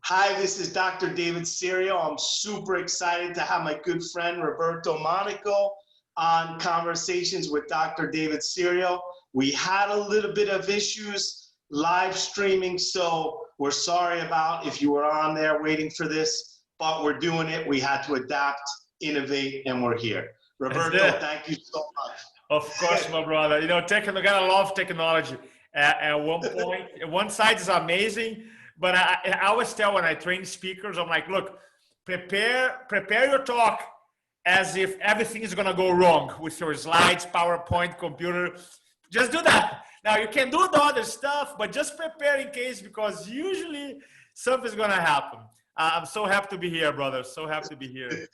Hi, this is Dr. David Serio. I'm super excited to have my good friend Roberto Monaco on Conversations with Dr. David Serio. We had a little bit of issues live streaming, so we're sorry about if you were on there waiting for this, but we're doing it. We had to adapt, innovate, and we're here. Roberto, thank you so much. Of course, my brother. You know, gotta love technology. At one point, one side is amazing, but I always tell when I train speakers, I'm like, look, prepare your talk as if everything is gonna go wrong with your slides, PowerPoint, computer. Just do that. Now you can do the other stuff, but just prepare in case, because usually something's gonna happen. I'm so happy to be here, brother. So happy to be here.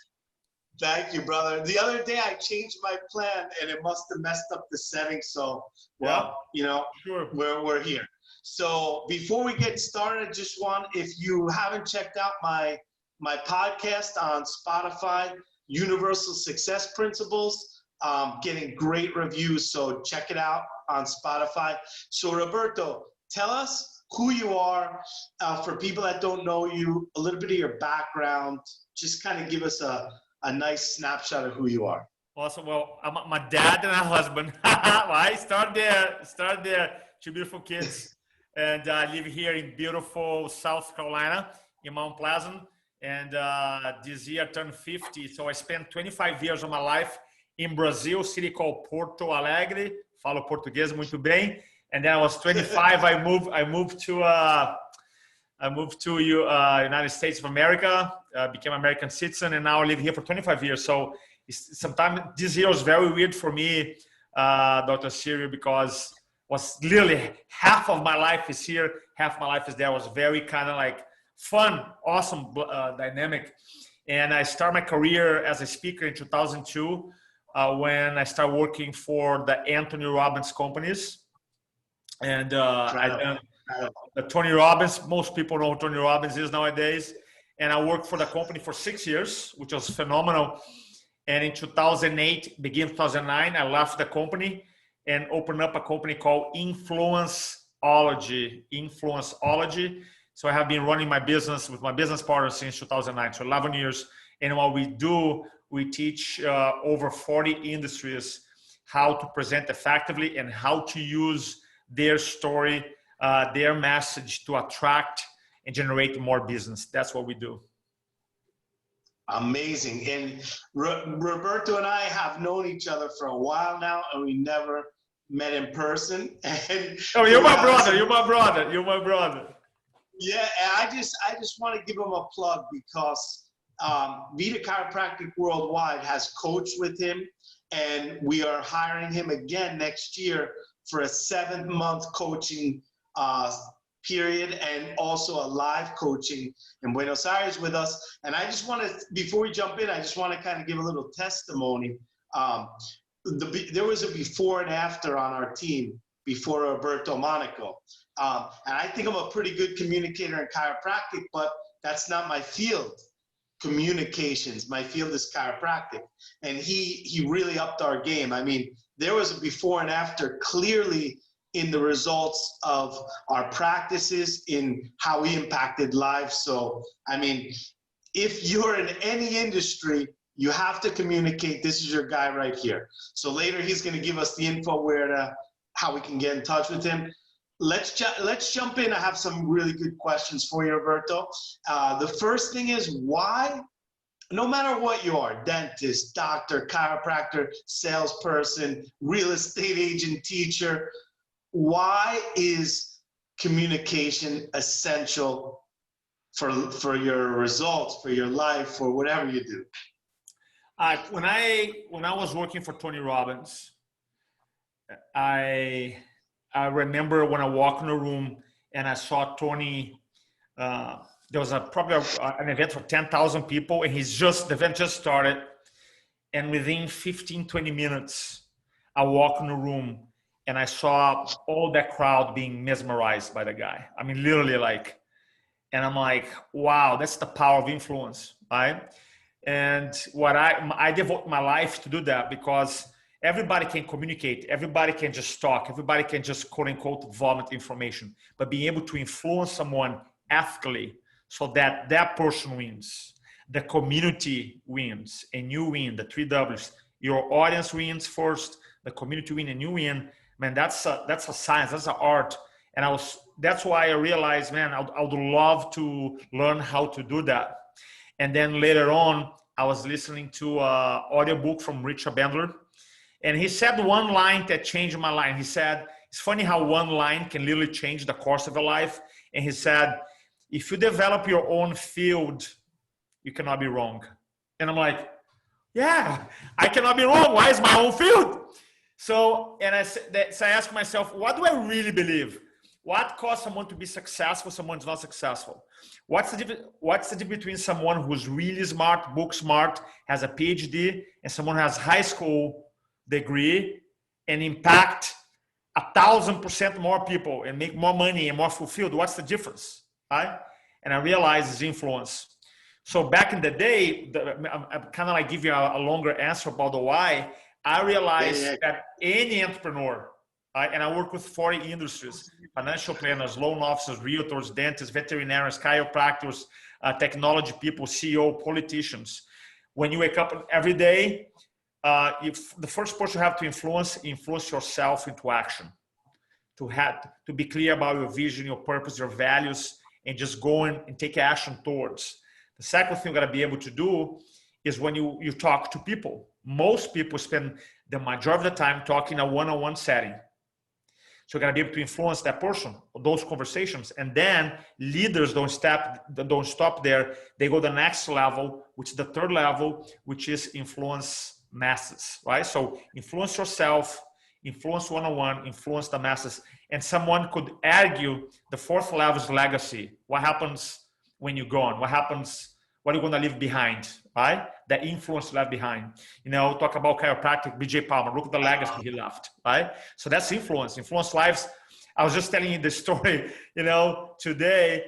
Thank you, brother. The other day I changed my plan and it must have messed up the settings. So, well, you know, sure. we're here. So before we get started, just want, if you haven't checked out my podcast on Spotify, Universal Success Principles, getting great reviews. So check it out on Spotify. So Roberto, tell us who you are, for people that don't know you, a little bit of your background. Just kind of give us a nice snapshot of who you are. Awesome. Well, I'm my dad and a husband. I start there. Two beautiful kids. And I live here in beautiful South Carolina, in Mount Pleasant. And this year I turned 50. So I spent 25 years of my life in Brazil, city called Porto Alegre. Falo português muito bem. And then I was 25. I moved to United States of America, became an American citizen, and now I live here for 25 years. So sometimes this year was very weird for me, Dr. Serio, because was literally half of my life is here, half my life is there. It was very kind of like fun, awesome dynamic. And I started my career as a speaker in 2002 when I started working for the Anthony Robbins companies. And Tony Robbins, most people know who Tony Robbins is nowadays. And I worked for the company for 6 years, which was phenomenal. And in 2008, beginning 2009, I left the company and opened up a company called Influenceology. So I have been running my business with my business partner since 2009, so 11 years. And what we do, we teach over 40 industries how to present effectively and how to use their story, their message to attract and generate more business. That's what we do. Amazing. And Roberto and I have known each other for a while now, and we never met in person. And you're my brother. Yeah, and I just want to give him a plug because Vita Chiropractic Worldwide has coached with him, and we are hiring him again next year for a 7-month coaching period, and also a live coaching in Buenos Aires with us. And I just want to, before we jump in, I just want to kind of give a little testimony. There was a before and after on our team before Roberto Monaco. And I think I'm a pretty good communicator in chiropractic, but that's not my field. Communications. My field is chiropractic. And he really upped our game. I mean, there was a before and after clearly in the results of our practices, in how we impacted lives. So, I mean, if you're in any industry, you have to communicate. This is your guy right here. So later he's going to give us the info how we can get in touch with him. Let's jump in. I have some really good questions for you, Roberto. The first thing is, why, no matter what you are, dentist, doctor, chiropractor, salesperson, real estate agent, teacher, why is communication essential for your results, for your life, for whatever you do? When I was working for Tony Robbins, I remember when I walked in a room and I saw Tony. There was probably an event for 10,000 people, and the event just started. And within 15, 20 minutes, I walked in the room and I saw all that crowd being mesmerized by the guy. I mean, literally and I'm like, wow, that's the power of influence, right? And what I devote my life to do that, because everybody can communicate, everybody can just talk, everybody can just quote unquote vomit information, but being able to influence someone ethically so that that person wins, the community wins, and you win, the three W's. Your audience wins first, the community win, and you win. Man, that's a science, that's an art. And that's why I realized, man, I would love to learn how to do that. And then later on, I was listening to an audiobook from Richard Bandler, and he said one line that changed my life. He said, it's funny how one line can literally change the course of a life. And he said, if you develop your own field, you cannot be wrong. And I'm like, yeah, I cannot be wrong. Why is my own field? So I asked myself, what do I really believe? What causes someone to be successful, someone's not successful? What's the difference between someone who's really smart, book smart, has a PhD, and someone who has high school degree and impact 1,000% more people and make more money and more fulfilled? What's the difference, right? And I realized it's influence. So back in the day, I'm kind of like give you a longer answer about the why. I realized that any entrepreneur, and I work with 40 industries, financial planners, loan officers, realtors, dentists, veterinarians, chiropractors, technology people, CEO, politicians. When you wake up every day, the first person you have to influence yourself into action. To be clear about your vision, your purpose, your values, and just go in and take action towards. The second thing you're gonna be able to do is when you talk to people. Most people spend the majority of the time talking in a one-on-one setting. So you're gonna be able to influence that person, those conversations, and then leaders don't stop there. They go the next level, which is the third level, which is influence masses, right? So influence yourself, influence one-on-one, influence the masses. And someone could argue the fourth level is legacy. What happens when you're gone? What happens? What are you going to leave behind, right? The influence left behind. Talk about chiropractic, BJ Palmer. Look at the legacy he left, right? So that's influence. Influence lives. I was just telling you the story, today,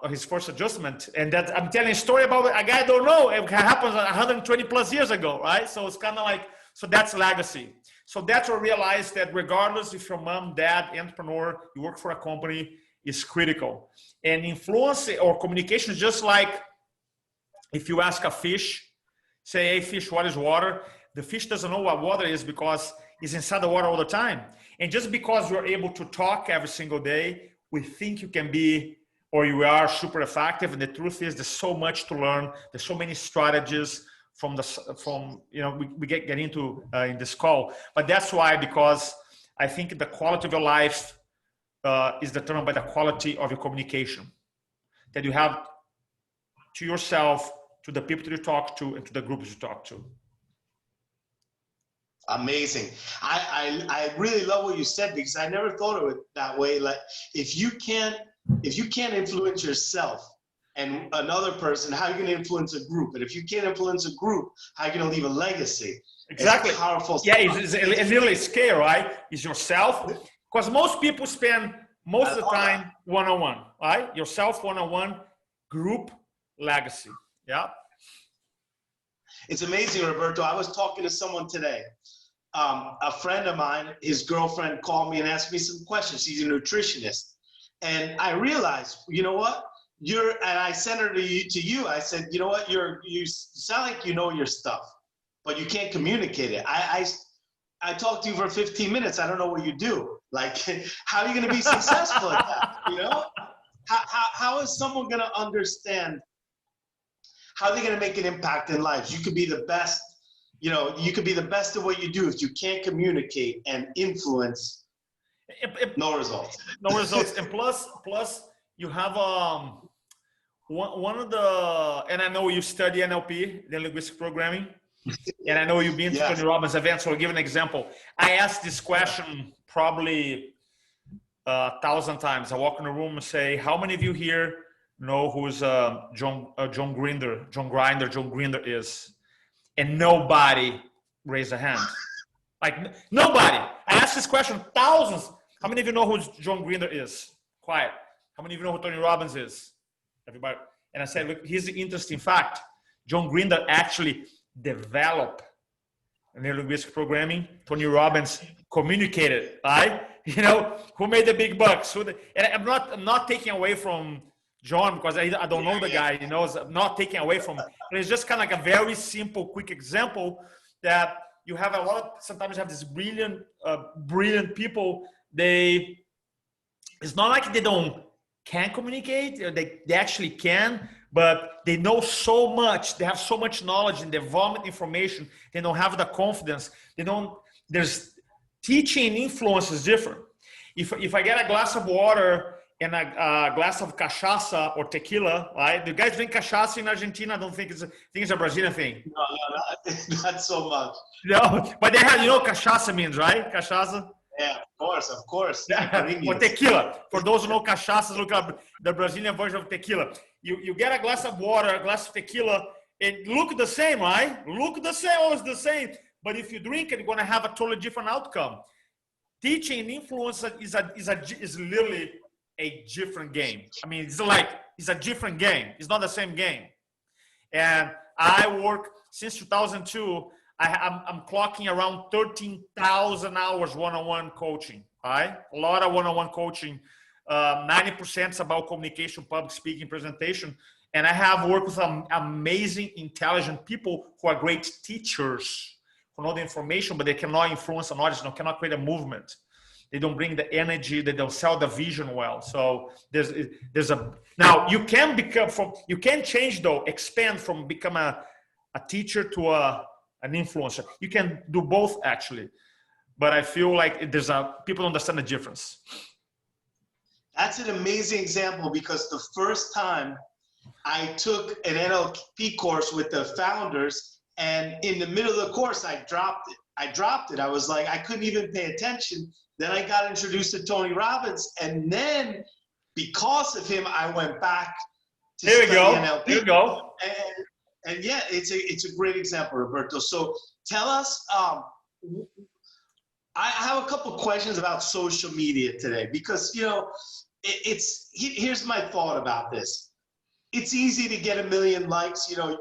his first adjustment. And that I'm telling a story about a guy I don't know. It happened 120 plus years ago, right? So it's kind of like, so that's legacy. So that's what I realized, that regardless if you're mom, dad, entrepreneur, you work for a company, is critical. And influence or communication is just like if you ask a fish, say, hey fish, what is water? The fish doesn't know what water is because it's inside the water all the time. And just because you're able to talk every single day, we think you can be, or you are super effective. And the truth is there's so much to learn. There's so many strategies we get into in this call. But that's why, because I think the quality of your life is determined by the quality of your communication that you have to yourself, to the people that you talk to, and to the groups you talk to. Amazing. I really love what you said, because I never thought of it that way. Like, if you can't influence yourself and another person, how are you going to influence a group? And if you can't influence a group, how are you going to leave a legacy? Exactly. It's powerful. Yeah, it's literally scale, right? It's yourself. Because most people spend most of the time one-on-one, right? Yourself, one-on-one, group, legacy. Yeah. It's amazing, Roberto. I was talking to someone today. A friend of mine, his girlfriend called me and asked me some questions. She's a nutritionist. And I realized, you know what? And I sent her to you. I said, you know what? You sound like you know your stuff, but you can't communicate it. I talked to you for 15 minutes. I don't know what you do. Like, how are you going to be successful at that? How is someone going to understand? How are they going to make an impact in lives? You could be the best. You could be the best at what you do. If you can't communicate and influence, no results. No results. And plus, you have one of the, and I know you study NLP, the linguistic programming, and I know you've been to Tony Robbins events. So I'll give an example. I asked this question probably 1,000 times. I walk in the room and say, how many of you here know who's John Grinder is? And nobody raised a hand. Like, nobody. I asked this question thousands. How many of you know who John Grinder is? Quiet. How many of you know who Tony Robbins is? Everybody. And I said, look, here's the interesting fact. John Grinder actually developed neurolinguistic programming. Tony Robbins communicated, right? Who made the big bucks? And I'm not taking away from John, because I don't know the Yeah. guy, not taking away from, but it's just kind of like a very simple, quick example that you have sometimes you have these brilliant people. It's not like they can communicate, they actually can, but they know so much, they have so much knowledge and they vomit information, they don't have the confidence, there's teaching influence is different. If I get a glass of water and a glass of cachaça or tequila, right? Do you guys drink cachaça in Argentina? I don't think it's a Brazilian thing. No, not so much. No, but they have, cachaça means, right? Cachaça. Yeah, of course. Or tequila. For those who know cachaça, look up the Brazilian version of tequila. You get a glass of water, a glass of tequila, and look the same, right? Look the same, it's the same. But if you drink it, you're going to have a totally different outcome. Teaching and influence is literally a different game. I mean, it's a different game. It's not the same game. And I work since 2002. I'm clocking around 13,000 hours one-on-one coaching. Right? A lot of one-on-one coaching. 90% is about communication, public speaking, presentation. And I have worked with some amazing, intelligent people who are great teachers, who know the information, but they cannot influence an audience, cannot create a movement. They don't bring the energy, they don't sell the vision well. So now you can change though, expand from become a teacher to an influencer. You can do both actually. But I feel like people don't understand the difference. That's an amazing example because the first time I took an NLP course with the founders, and in the middle of the course, I dropped it. I was like, I couldn't even pay attention. Then I got introduced to Tony Robbins, and then because of him, I went back to study NLP. Here we go. And yeah, it's a great example, Roberto. So tell us, I have a couple of questions about social media today because here's my thought about this. It's easy to get 1 million likes, you're a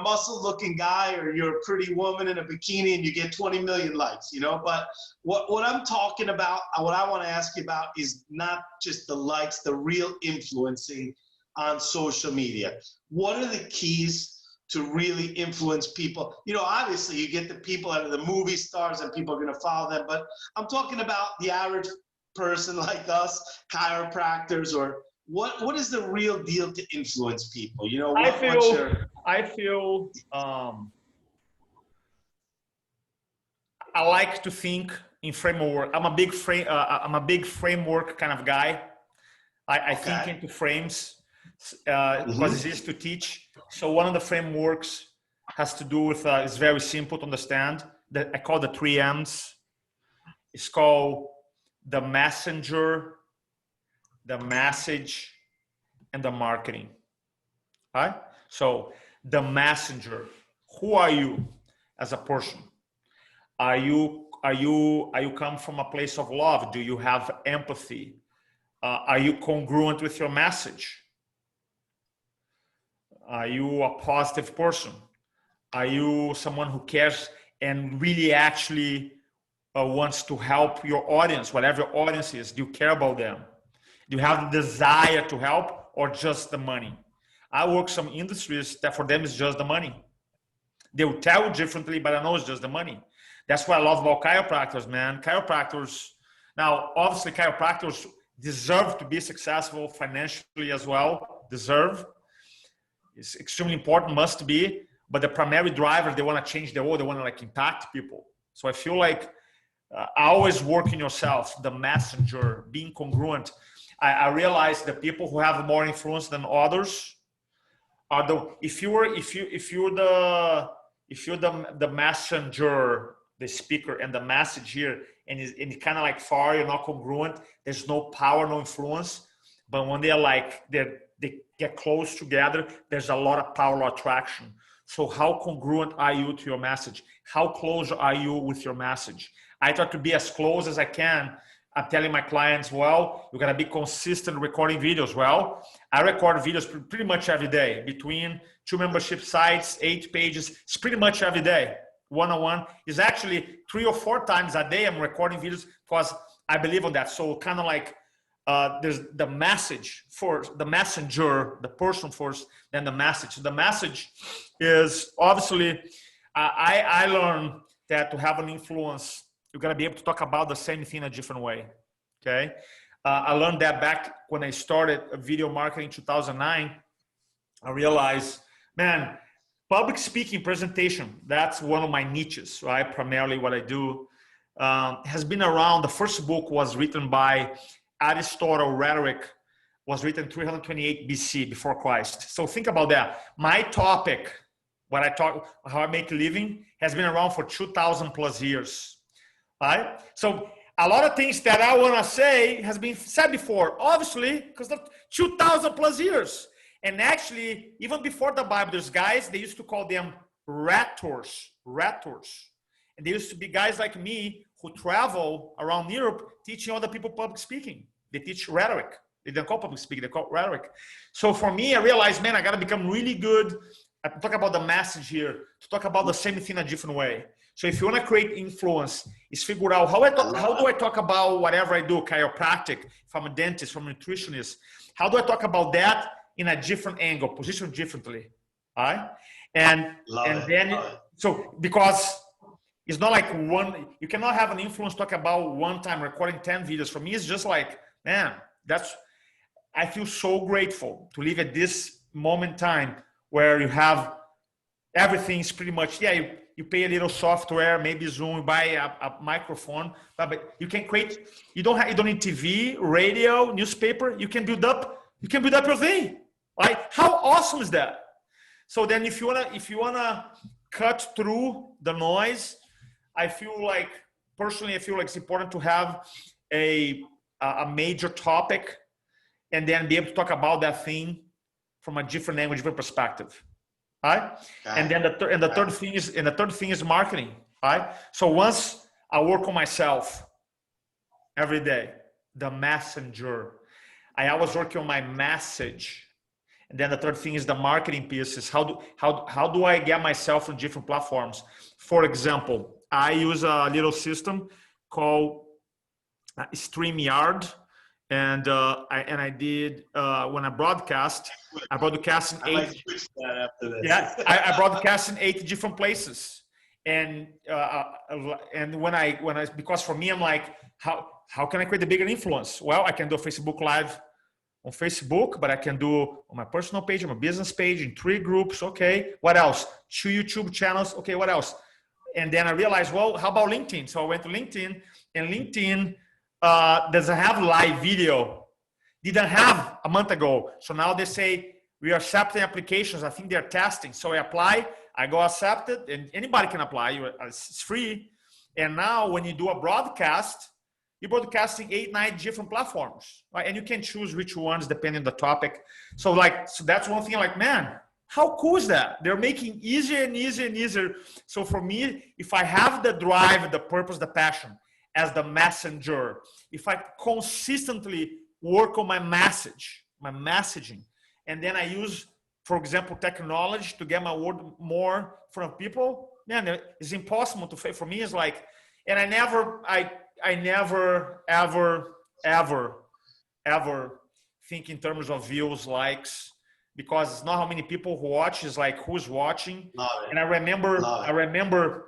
muscle-looking guy or you're a pretty woman in a bikini and you get 20 million likes, But what I'm talking about, what I want to ask you about is not just the likes, the real influencing on social media. What are the keys to really influence people? Obviously you get the people out of the movie stars and people are going to follow them, but I'm talking about the average person like us, chiropractors, or what is the real deal to influence people? I feel I like to think in framework. I'm a big framework kind of guy. I think into frames because it's easy to teach. So one of the frameworks has to do with it's very simple to understand. That I call the 3 M's. It's called the messenger, the message, and the marketing. All right? So the messenger, who are you as a person? Are you come from a place of love? Do you have empathy? Are you congruent with your message? Are you a positive person? Are you someone who cares and really actually wants to help your audience, whatever your audience is? Do you care about them? Do you have the desire to help or just the money? I work some industries that for them is just the money. They will tell you differently, but I know it's just the money. That's what I love about chiropractors, man. Now, obviously chiropractors deserve to be successful financially as well. It's extremely important, must be. But the primary driver, they want to change the world. They want to impact people. So I feel like always work in yourself, the messenger, being congruent. I realize the people who have more influence than others are if you're the messenger, the speaker, and the message here, and it's kind of like far, you're not congruent. There's no power, no influence. But when they get close together, there's a lot of power, a lot of traction. So how congruent are you to your message? How close are you with your message? I try to be as close as I can. I'm telling my clients, well, you got to be consistent recording videos. Well, I record videos pretty much every day between 2 membership sites, 8 pages. It's pretty much every day. One-on-one is actually 3 or 4 times a day I'm recording videos because I believe on that. So kind of like there's the message first, the messenger, the person first, then the message. The message is obviously, I learned that to have an influence, you got to be able to talk about the same thing in a different way. Okay. I learned that back when I started video marketing in 2009. I realized, man, public speaking presentation, that's one of my niches, right? Primarily what I do has been around. The first book was written by Aristotle, Rhetoric, was written 328 BC, before Christ. So think about that. My topic, what I talk, how I make a living, has been around for 2,000 plus years, right? So a lot of things that I want to say has been said before, obviously, because of 2,000 plus years. And actually, even before the Bible, there's guys, they used to call them rhetors. And there used to be guys like me who travel around Europe teaching other people public speaking. They teach rhetoric. They don't call public speaking, they call rhetoric. So for me, I realized, man, I got to become really good at talk about the message here, to talk about the same thing in a different way. So if you want to create influence, is figure out how do I talk about whatever I do, chiropractic, if I'm a dentist, if I'm a nutritionist, how do I talk about that in a different angle, positioned differently, all right? And then, so because it's not like one, you cannot have an influence talk about one time recording 10 videos. For me, it's just like, man, I feel so grateful to live at this moment in time where you have everything's pretty much, yeah, you pay a little software, maybe Zoom, you buy a microphone, but you can create, you don't need TV, radio, newspaper, you can build up your thing. Like, how awesome is that? So then if you wanna cut through the noise, personally, I feel like it's important to have a major topic and then be able to talk about that thing from a different angle, different perspective. Right? And then the third thing is marketing. Right? So once I work on myself every day, the messenger, I always work on my message. And then the third thing is the marketing piece, is how do I get myself on different platforms? For example, I use a little system called StreamYard. And I did when I broadcast in 8. I broadcast in 8 different places, and when I because for me, I'm like, how can I create a bigger influence? Well, I can do a Facebook Live on Facebook, but I can do on my personal page, on my business page, in 3 groups. Okay, what else? 2 YouTube channels. Okay, what else? And then I realized, well, how about LinkedIn? So I went to LinkedIn, and LinkedIn doesn't have live video. Didn't have a month ago. So now they say we are accepting applications. I think they're testing. So I apply, I go accepted, and anybody can apply. It's free. And now when you do a broadcast, you're broadcasting 8, 9 different platforms, right? And you can choose which ones depending on the topic. So that's one thing, like, man, how cool is that? They're making easier and easier and easier. So for me, if I have the drive, the purpose, the passion as the messenger, if I consistently work on my messaging, and then I use, for example, technology to get my word more from people, man, it's impossible to fail. For me, it's like, and I never ever think in terms of views, likes, because it's not how many people who watch, it's like who's watching. And I remember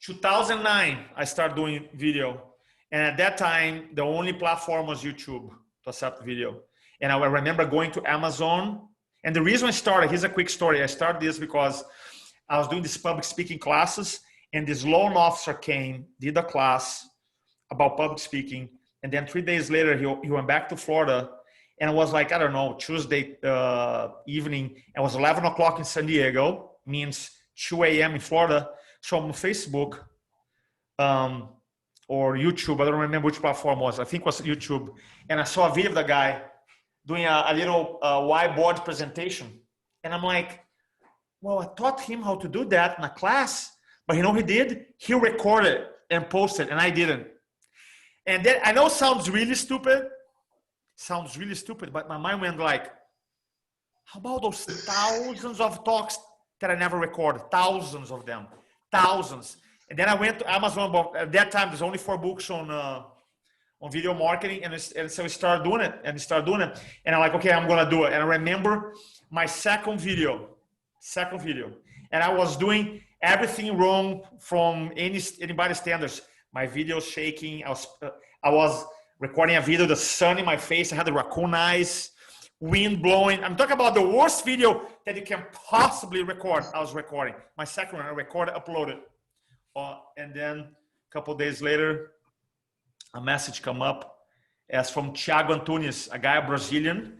2009, I started doing video. And at that time, the only platform was YouTube to accept video. And I remember going to Amazon. And the reason I started, here's a quick story. I started this because I was doing these public speaking classes, and this loan officer came, did a class about public speaking. And then 3 days later, he went back to Florida. And it was like, I don't know, Tuesday evening. It was 11 o'clock in San Diego, means 2 a.m. in Florida. So on Facebook or YouTube, I don't remember which platform it was. I think it was YouTube. And I saw a video of the guy doing a little whiteboard presentation. And I'm like, well, I taught him how to do that in a class. But you know what he did? He recorded and posted, and I didn't. And then I know it sounds really stupid, but my mind went like, how about those thousands of talks that I never recorded? Thousands of them, thousands. And then I went to Amazon. At that time, there's only 4 books on on video marketing, and so we started doing it, and I'm like, okay, I'm gonna do it. And I remember my second video, and I was doing everything wrong from anybody's standards. My video shaking. I was recording a video, the sun in my face. I had the raccoon eyes, wind blowing. I'm talking about the worst video that you can possibly record. I was recording my second one. I recorded, uploaded, and then a couple days later, a message come up as from Thiago Antunes, a guy, a Brazilian.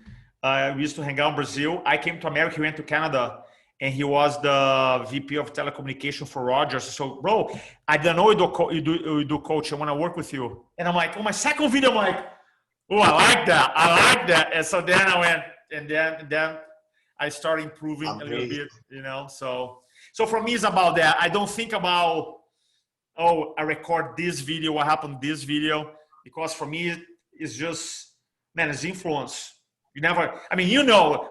We used to hang out in Brazil. I came to America, he went to Canada, and he was the VP of telecommunication for Rogers. So, bro, I didn't know you do coach. I want to work with you. And I'm like, oh, my second video, I'm like, oh, I like that. And so then I went, and then I started improving a little bit, you know. So for me, it's about that. I don't think about, oh, I record this video, what happened this video, because for me, it's just, man, it's influence. You never, I mean, you know,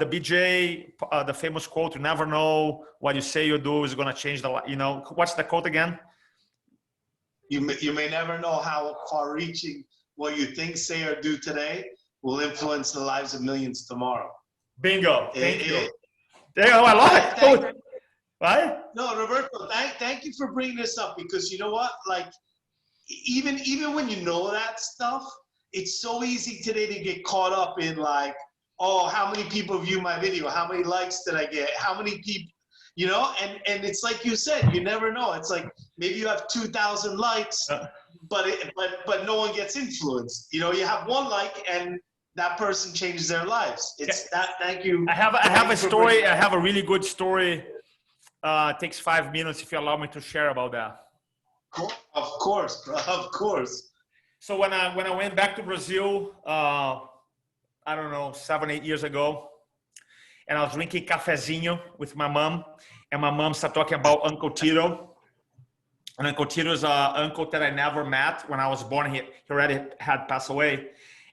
the BJ, the famous quote, you never know what you say you do is going to change the, you know, what's the quote again? You may never know how far reaching what you think, say, or do today will influence the lives of millions tomorrow. Bingo. Thank you. I love it. Right? No, Roberto, thank you for bringing this up, because you know what? Like, even when you know that stuff, it's so easy today to get caught up in like, oh, how many people view my video? How many likes did I get? How many people, you know? And it's like you said, you never know. It's like maybe you have 2,000 likes, but no one gets influenced. You know, you have one like and that person changes their lives. It's that. Thank you. I have a story. I have a really good story. It takes 5 minutes if you allow me to share about that. Of course, bro. Of course. So when I went back to Brazil, I don't know, 7-8 years ago, and I was drinking cafezinho with my mom, and my mom started talking about Uncle Chiro. And Uncle Chiro is an uncle that I never met. When I was born, he already had passed away.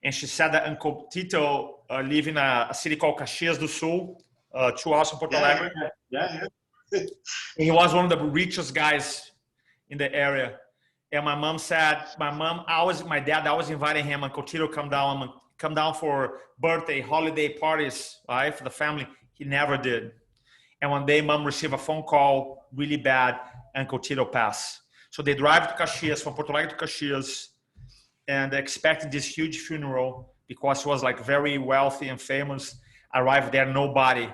And she said that Uncle Tito lived in a city called Caxias do Sul, 2 hours from Porto Alegre. Yeah. And he was one of the richest guys in the area. And my mom said, my dad always invited him, Uncle Chiro, come down for birthday, holiday parties, right, for the family. He never did. And one day, mom received a phone call, really bad, Uncle Chiro passed. So they drive to Caxias, from Porto Alegre to Caxias, and they expected this huge funeral because he was like very wealthy and famous. Arrived there, nobody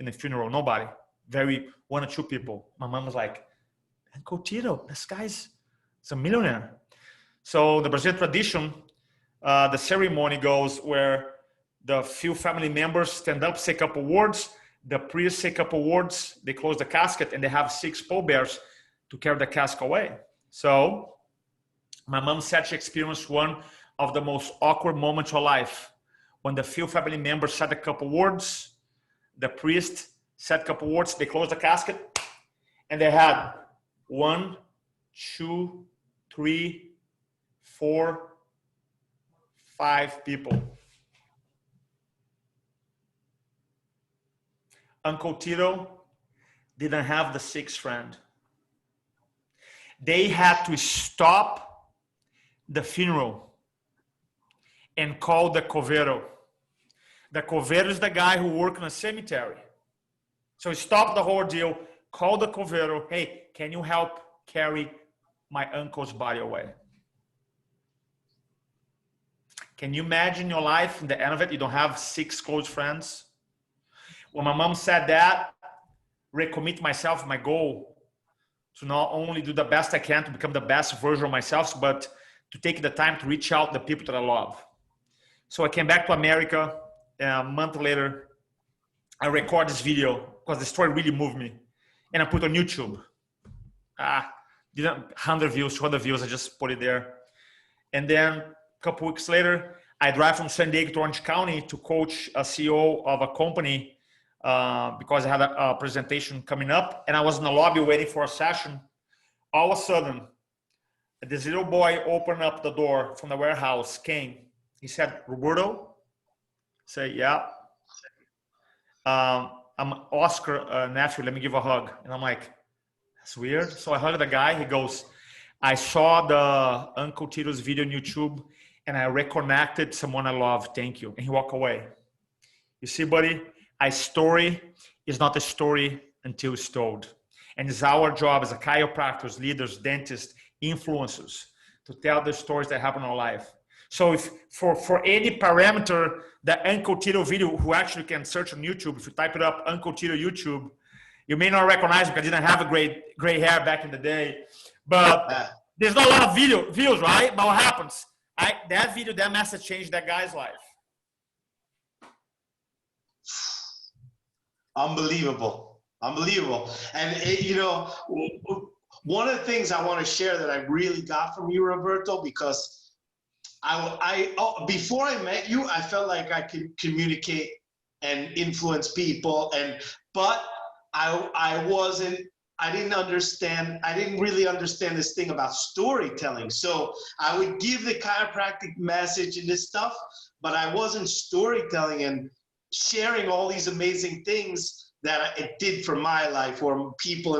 in the funeral, nobody. Very 1 or 2 people. My mom was like, Uncle Chiro, this guy's a millionaire. So the Brazilian tradition, the ceremony goes where the few family members stand up, say a couple words, the priest say a couple words, they close the casket, and they have 6 pallbearers to carry the casket away. So my mom said she experienced one of the most awkward moments of her life when the few family members said a couple words, the priest said a couple words, they closed the casket, and they had 1, 2, 3, 4, 5 people. Uncle Tito didn't have the 6th friend. They had to stop the funeral and call the coveiro. The coveiro is the guy who works in a cemetery. So he stopped the whole deal, called the coveiro, hey, can you help carry my uncle's body away? Can you imagine your life in the end of it? You don't have 6 close friends. When my mom said that, recommit myself, my goal to not only do the best I can to become the best version of myself, but to take the time to reach out to the people that I love. So I came back to America, and a month later, I recorded this video because the story really moved me, and I put it on YouTube. Didn't 100 views, 200 views, I just put it there. And then a couple weeks later, I drive from San Diego to Orange County to coach a CEO of a company because I had a presentation coming up, and I was in the lobby waiting for a session. All of a sudden, this little boy opened up the door from the warehouse, came. He said, Roberto? I say, yeah. I'm Oscar nephew, let me give a hug. And I'm like, that's weird. So I hugged the guy. He goes, I saw the Uncle Chiro's video on YouTube and I reconnected someone I love. Thank you. And he walked away. You see, buddy, a story is not a story until it's told. And it's our job as a chiropractors, leaders, dentists, influencers to tell the stories that happen in our life. So if for any parameter, the Uncle Chiro video, who actually can search on YouTube, if you type it up, Uncle Chiro YouTube, you may not recognize it because I didn't have a gray hair back in the day. But there's not a lot of views, right? But what happens? That video, that message changed that guy's life. Unbelievable. Unbelievable. And, you know, one of the things I want to share that I really got from you, Roberto, because before I met you, I felt like I could communicate and influence people, but I didn't really understand this thing about storytelling. So I would give the chiropractic message and this stuff, but I wasn't storytelling and sharing all these amazing things that it did for my life or people.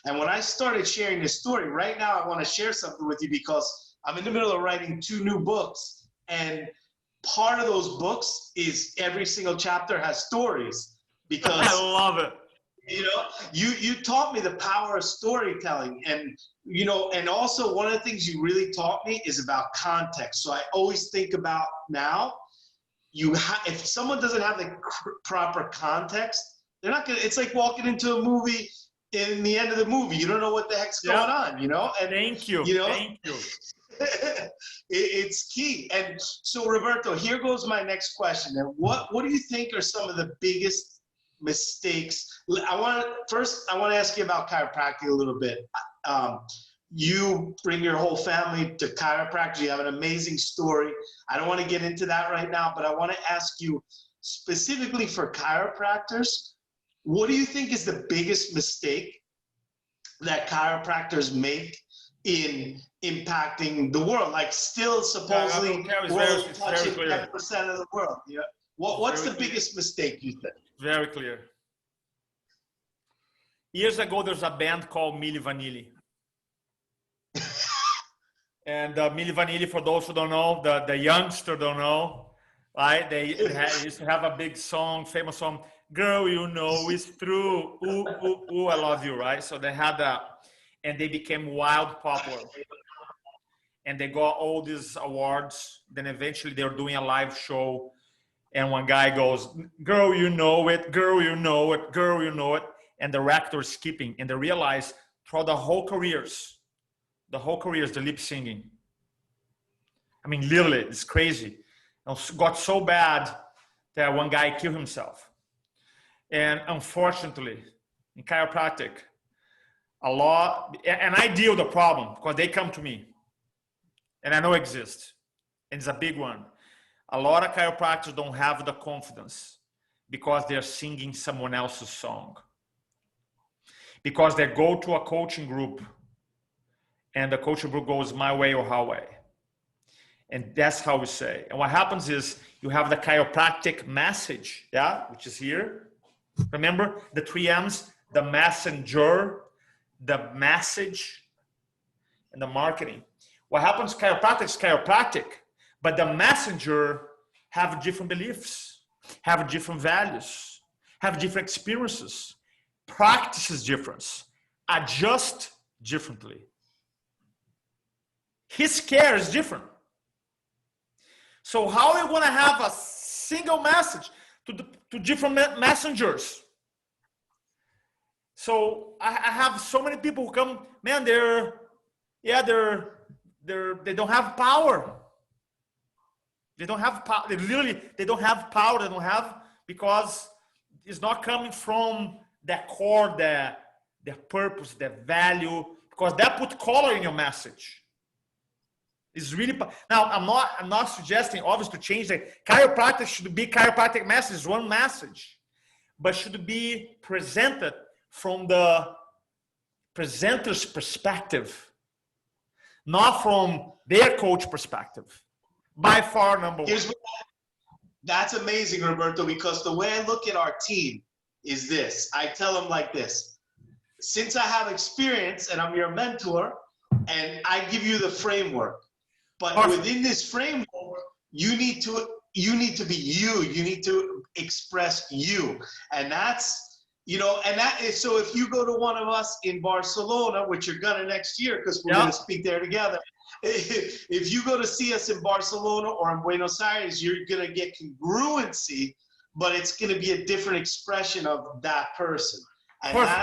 And when I started sharing this story, right now I want to share something with you because I'm in the middle of writing 2 new books, and part of those books is every single chapter has stories. Because I love it. You know, you taught me the power of storytelling, and you know, and also one of the things you really taught me is about context. So I always think about now, if someone doesn't have the proper context, they're not gonna. It's like walking into a movie. In the end of the movie, you don't know what the heck's going on, you know. And thank you. You know, thank you. It's key. And so, Roberto, here goes my next question. And what do you think are some of the biggest mistakes? I want to ask you about chiropractic a little bit. You bring your whole family to chiropractic. You have an amazing story. I don't want to get into that right now, but I want to ask you specifically for chiropractors, what do you think is the biggest mistake that chiropractors make in impacting the world? Like, still supposedly world touching 10% of the world. You know? What's the biggest mistake you think? Very clear. Years ago, there's a band called Milli Vanilli. And Milli Vanilli, for those who don't know, the youngster don't know, right? They used to have a big song, famous song, "Girl, you know it's true, ooh, ooh, ooh, I love you," right? So they had that, and they became wild popular. And they got all these awards. Then eventually they were doing a live show, and one guy goes, "Girl, you know it, girl, you know it, girl, you know it." And the actor is skipping, and they realize throughout the whole careers, the lip singing. I mean, literally, it's crazy. It got so bad that one guy killed himself. And unfortunately, in chiropractic, and I deal with the problem because they come to me, and I know it exists, and it's a big one. A lot of chiropractors don't have the confidence because they're singing someone else's song. Because they go to a coaching group, and the coaching group goes my way or highway. And that's how we say. And what happens is you have the chiropractic message, yeah, which is here. Remember the 3 M's, the messenger, the message, and the marketing. What happens, chiropractic is chiropractic, but the messenger have different beliefs, have different values, have different experiences, practices difference, adjust differently. His care is different. So how are you going to have a single message to different messengers? So I have so many people who come, man, they don't have power. They don't have power. They don't have power. They don't have, because it's not coming from the core, the purpose, the value, because that put color in your message. It's really, now I'm not suggesting obviously to change the chiropractic. Should be chiropractic message, one message, but should be presented from the presenter's perspective, not from their coach perspective. By far, number one. That's amazing, Roberto, because the way I look at our team is this. I tell them like this: since I have experience and I'm your mentor, and I give you the framework. But Perfect. within this framework, you need to be you. You need to express you, and that's, you know, and that is, so if you go to one of us in Barcelona, which you're gonna next year because we're gonna speak there together. If you go to see us in Barcelona or in Buenos Aires, you're gonna get congruency, but it's gonna be a different expression of that person, and Perfect.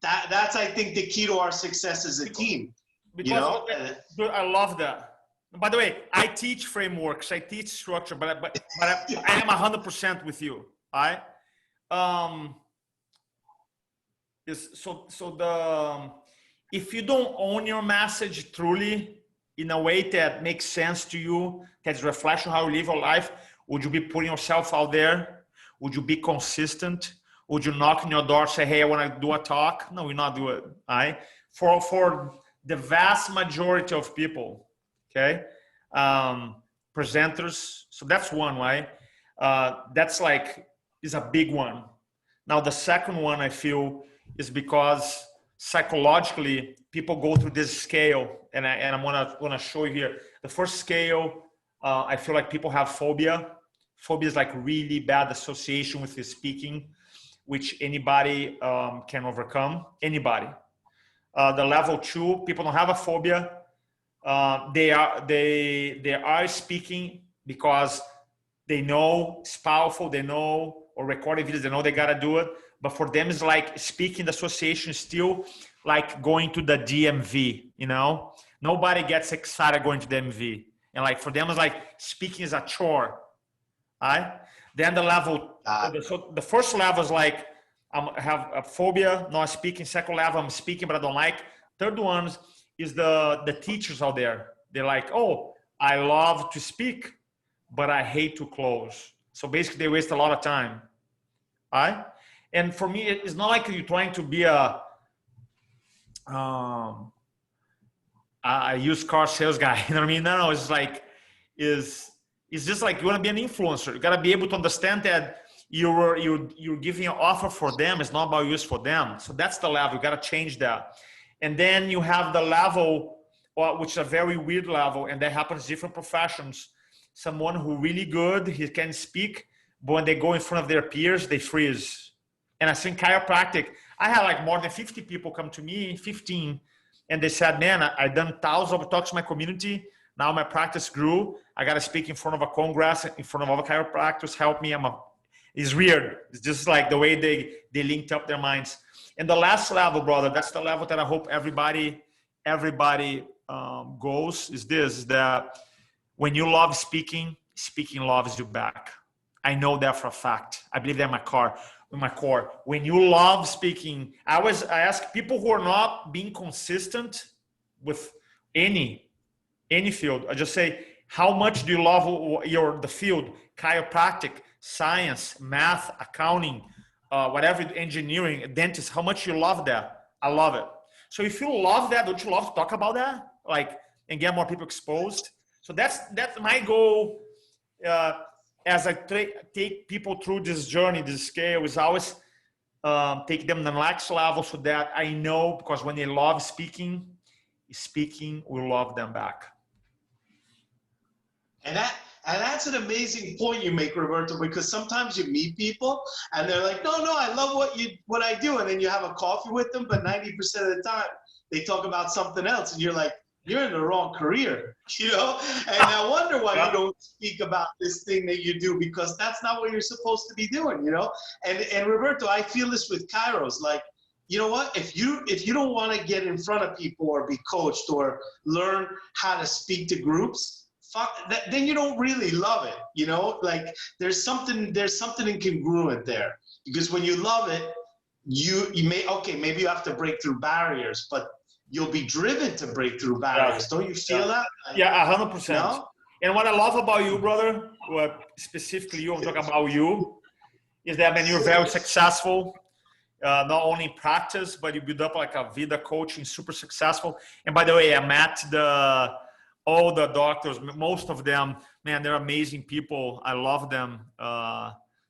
that's I think the key to our success as a team. You Because know, dude, I love that. By the way, I teach frameworks, I teach structure, but I am 100% with you. All right. If you don't own your message truly in a way that makes sense to you, that's reflection how you live your life, would you be putting yourself out there? Would you be consistent? Would you knock on your door, say, hey, I want to do a talk? No, you're not doing it. All right. For the vast majority of people, okay, presenters. So that's one, right? That's like, is a big one. Now, the second one I feel is because psychologically people go through this scale, and I'm gonna show you here. The first scale, I feel like people have phobia. Phobia is like really bad association with the speaking, which anybody can overcome. Anybody. The level 2, people don't have a phobia. They are speaking because they know it's powerful. They know, or recording videos, they know they gotta do it. But for them, it's like speaking. The association is still like going to the DMV. You know, nobody gets excited going to the DMV, and like for them, it's like speaking is a chore. Right? Then the level, so the first level is like I have a phobia, not speaking. Second level, I'm speaking, but I don't like. Third one is the teachers out there. They're like, oh, I love to speak, but I hate to close. So basically, they waste a lot of time. All right? And for me, it's not like you're trying to be a used car sales guy. You know what I mean? No, it's like, it's just like you want to be an influencer. You got to be able to understand that you're giving an offer for them. It's not about use for them. So that's the level. You got to change that. And then you have the level, which is a very weird level, and that happens in different professions. Someone who really good, he can speak, but when they go in front of their peers, they freeze. And I think chiropractic, I had like more than 50 people come to me, 15, and they said, man, I done thousands of talks to my community. Now my practice grew. I got to speak in front of a congress, in front of other chiropractors. Help me. It's weird. It's just like the way they linked up their minds. And the last level, brother, that's the level that I hope everybody goes, is this, is that when you love speaking, speaking loves you back. I know that for a fact. I believe that in my core. When you love speaking, I ask people who are not being consistent with any field. I just say, how much do you love the field? Chiropractic, science, math, accounting, whatever, engineering, dentist, how much you love that? I love it. So if you love that, don't you love to talk about that? Like, and get more people exposed? So that's my goal. As I take people through this journey, this scale, is always take them to the next level, so that I know, because when they love speaking will love them back. And that's an amazing point you make, Roberto, because sometimes you meet people and they're like, no, I love what I do. And then you have a coffee with them, but 90% of the time they talk about something else. And you're like, you're in the wrong career, you know? And I wonder why you don't speak about this thing that you do, because that's not what you're supposed to be doing, you know? And Roberto, I feel this with Kairos, like, you know what? If you don't want to get in front of people or be coached or learn how to speak to groups, then you don't really love it, you know? Like there's something incongruent there, because when you love it, maybe you have to break through barriers, but you'll be driven to break through barriers. Don't you feel that? Yeah, 100%. No? And what I love about you, brother, specifically you, I'm talking about you, is that, man, you're very successful, not only in practice, but you build up like a Vida coaching, super successful. And by the way, I met all the doctors, most of them, man, they're amazing people. I love them.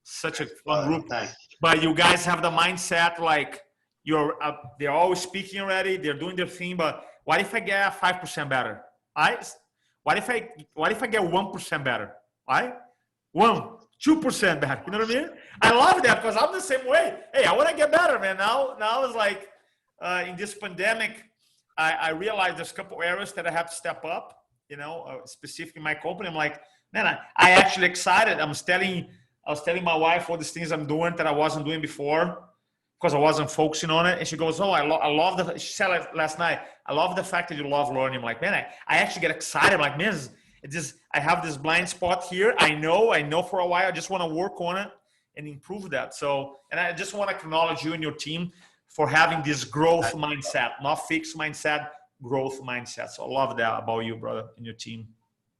Such a fun group. But you guys have the mindset like they're always speaking already. They're doing their thing, but what if I get 5% better? What if I get 1% better? Right? 2% better. You know what I mean? I love that because I'm the same way. Hey, I want to get better, man. Now it's like in this pandemic, I realized there's a couple areas that I have to step up. You know, specifically in my company, I'm like, man, I actually excited. I was telling my wife all these things I'm doing that I wasn't doing before because I wasn't focusing on it. And she goes, oh, I love the, she said last night, I love the fact that you love learning. I'm like, man, I actually get excited. I'm like, man, I have this blind spot here. I know for a while, I just want to work on it and improve that. So, and I just want to acknowledge you and your team for having this growth mindset, not fixed mindset, growth mindset. So I love that about you, brother, and your team.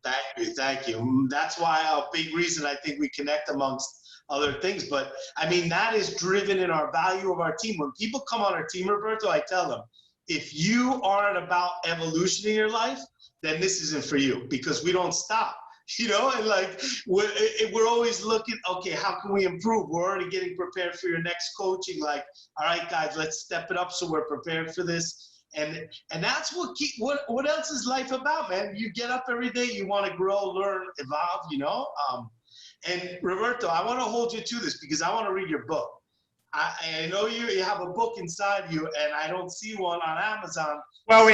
Thank you. That's why a big reason I think we connect amongst other things. But I mean, that is driven in our value of our team. When people come on our team, Roberto, I tell them, if you aren't about evolution in your life, then this isn't for you, because we don't stop, you know, and like we're always looking, okay, how can we improve? We're already getting prepared for your next coaching. Like, all right, guys, let's step it up so we're prepared for this. And that's what else is life about, man? You get up every day, you want to grow, learn, evolve, you know? And Roberto, I want to hold you to this because I want to read your book. I know you have a book inside you, and I don't see one on Amazon. Well, I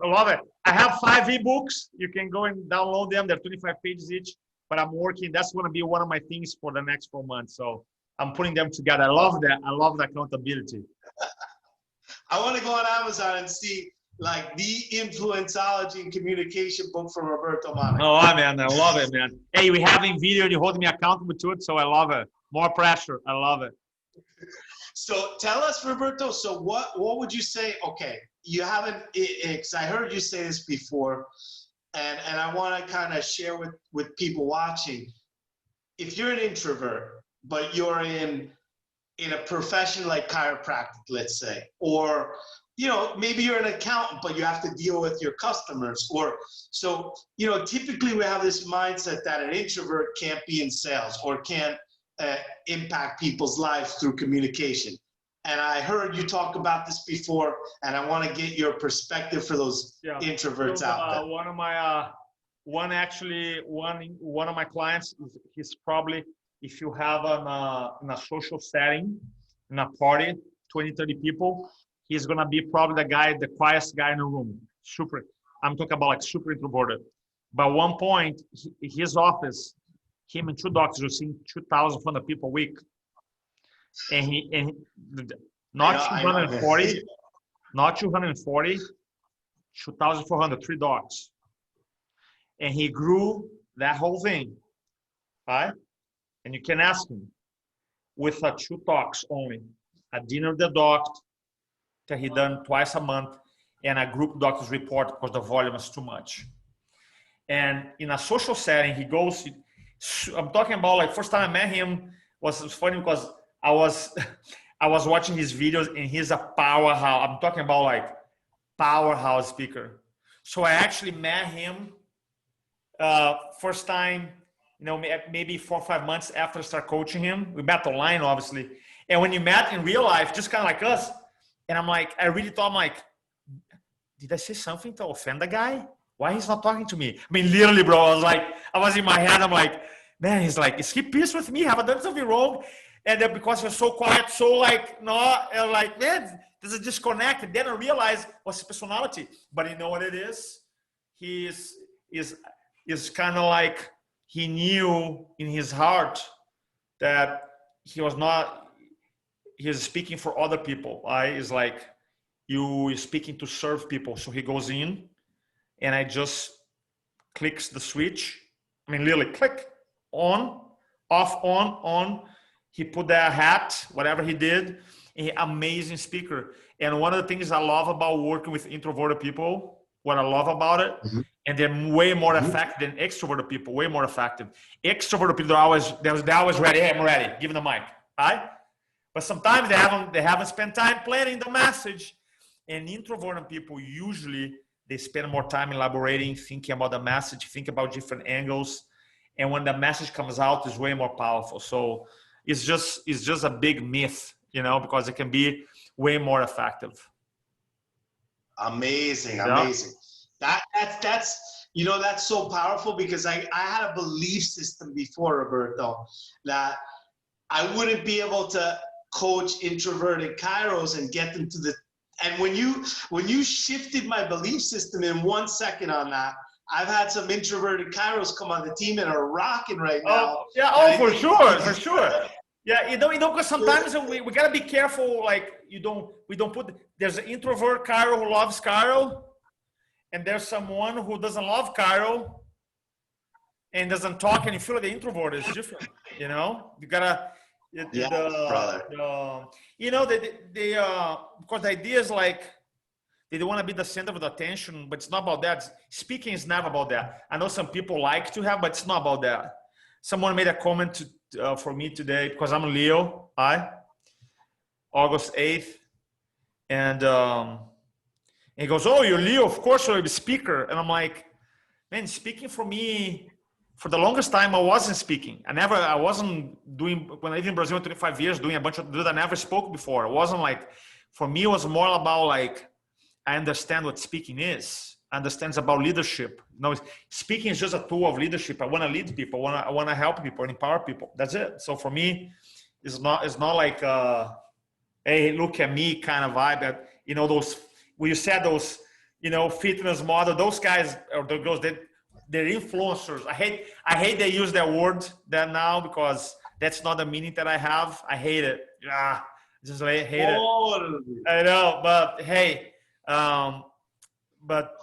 love it. I have 5 ebooks. You can go and download them. They're 25 pages each, but I'm working. That's going to be one of my things for the next 4 months. So I'm putting them together. I love that. I love the accountability. I want to go on Amazon and see like the influencology and communication book from Roberto Monaco. Oh, man, I love it, man. Hey, we having video and you're holding me accountable to it, so I love it. More pressure. I love it. So tell us, Roberto, so what would you say? Okay, you haven't, because I heard you say this before, and I want to kind of share with people watching. If you're an introvert, but you're in a profession like chiropractic, let's say, or, you know, maybe you're an accountant, but you have to deal with your customers, or, so, you know, typically we have this mindset that an introvert can't be in sales or can't impact people's lives through communication. And I heard you talk about this before, and I want to get your perspective for those introverts out there. One of my one of my clients, he's probably, if you have in a social setting, in a party, 20, 30 people, he's gonna be probably the quietest guy in the room. I'm talking about like super introverted. But at one point, his office, him and 2 doctors were seeing 2,400 people a week. And not 240, 2,400, 3 docs. And he grew that whole thing, right? And you can ask him with 2 talks only, a dinner with the doctor that he done twice a month, and a group doctor's report because the volume is too much. And in a social setting, he goes, I'm talking about like first time I met him was funny because I was watching his videos and he's a powerhouse. I'm talking about like powerhouse speaker. So I actually met him first time, you know, maybe 4 or 5 months after I started coaching him. We met online, obviously. And when you met in real life, just kind of like us, and I'm like, I really thought, I'm like, did I say something to offend the guy? Why he's not talking to me? I mean, literally, bro, I was in my head, I'm like, man, he's like, is he pissed with me? Have I done something wrong? And then because you're so quiet, so like, no, like, man, there's a disconnect. And then I realized what's his personality. But you know what it is? He is kind of like, he knew in his heart that he was speaking for other people. It's like, you speaking to serve people. So he goes in and I just clicks the switch. I mean, literally click, on, off, on. He put that hat, whatever he did. Amazing speaker. And one of the things I love about working with introverted people, what I love about it, and they're way more effective than extroverted people, way more effective. Extroverted people are always ready. Hey, I'm ready. Give them the mic, right? But sometimes they haven't spent time planning the message. And introverted people usually they spend more time elaborating, thinking about the message, think about different angles. And when the message comes out, it's way more powerful. So it's just a big myth, you know, because it can be way more effective. Amazing, Yeah. amazing. That's that's so powerful because I had a belief system before, Roberto, that I wouldn't be able to coach introverted Kairos and get them to the. And when you shifted my belief system in 1 second on that, I've had some introverted Kairos come on the team and are rocking right now. Oh, yeah. And Oh, I for think sure, for sure. Yeah, because sometimes we gotta be careful. Like we don't put. There's an introvert Cairo who loves Cairo, and there's someone who doesn't love Cairo and doesn't talk, and you feel like the introvert is different. You gotta. yeah, brother. Because the idea is like they don't want to be the center of the attention, but it's not about that. Speaking is never about that. I know some people like to have, but it's not about that. Someone made a comment for me today because I'm Leo, August 8th, and he goes, "Oh, you're Leo, of course you're a speaker." And I'm like, man, speaking for me, for the longest time, I wasn't speaking. I wasn't doing, when I lived in Brazil in 25 years, doing a bunch of dudes I never spoke before. It wasn't like, for me, it was more about like, I understand what speaking is. I understand about leadership. Speaking is just a tool of leadership. I want to lead people. I want to help people and empower people. That's it. So for me, it's not like, hey, look at me kind of vibe. That those when you said those, fitness model. Those guys or the girls, they're influencers. I hate they use that word that now because that's not the meaning that I have. I hate it. Yeah, just hate it. I know, but hey, but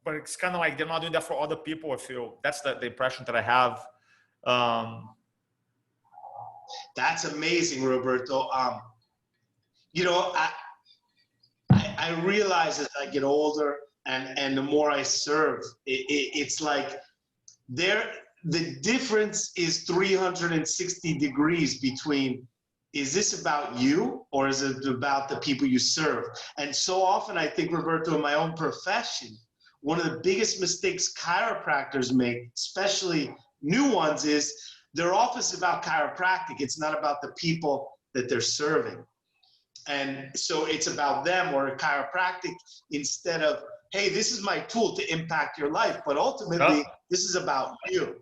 it's kind of like they're not doing that for other people. I feel that's the impression that I have. That's amazing, Roberto. I realize as I get older and the more I serve, it's like the difference is 360 degrees between, is this about you or is it about the people you serve? And so often I think, Roberto, in my own profession, one of the biggest mistakes chiropractors make, especially new ones, is their office about chiropractic. It's not about the people that they're serving. And so it's about them or a chiropractic instead of, hey, this is my tool to impact your life. But ultimately, this is about you,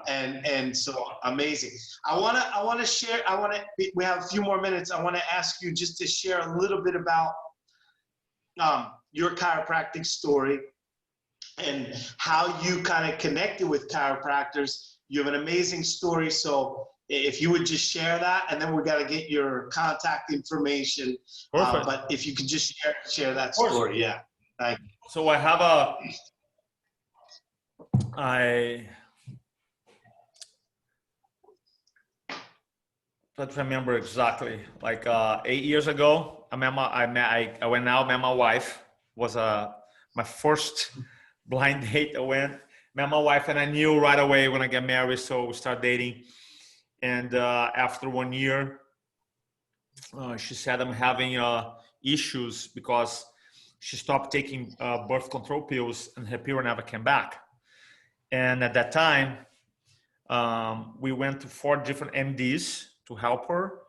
and so amazing. I want to share, we have a few more minutes. I want to ask you just to share a little bit about your chiropractic story and how you kind of connected with chiropractors. You have an amazing story. So if you would just share that, and then we got to get your contact information. But if you could just share that story, yeah. Thank you. So I have don't remember exactly. Like 8 years ago, I went out, met my wife. Was my first blind date. I met my wife, and I knew right away when I get married. So we start dating, and after 1 year, she said I'm having issues because she stopped taking birth control pills, and her period never came back. And at that time, we went to 4 different MDs to help her,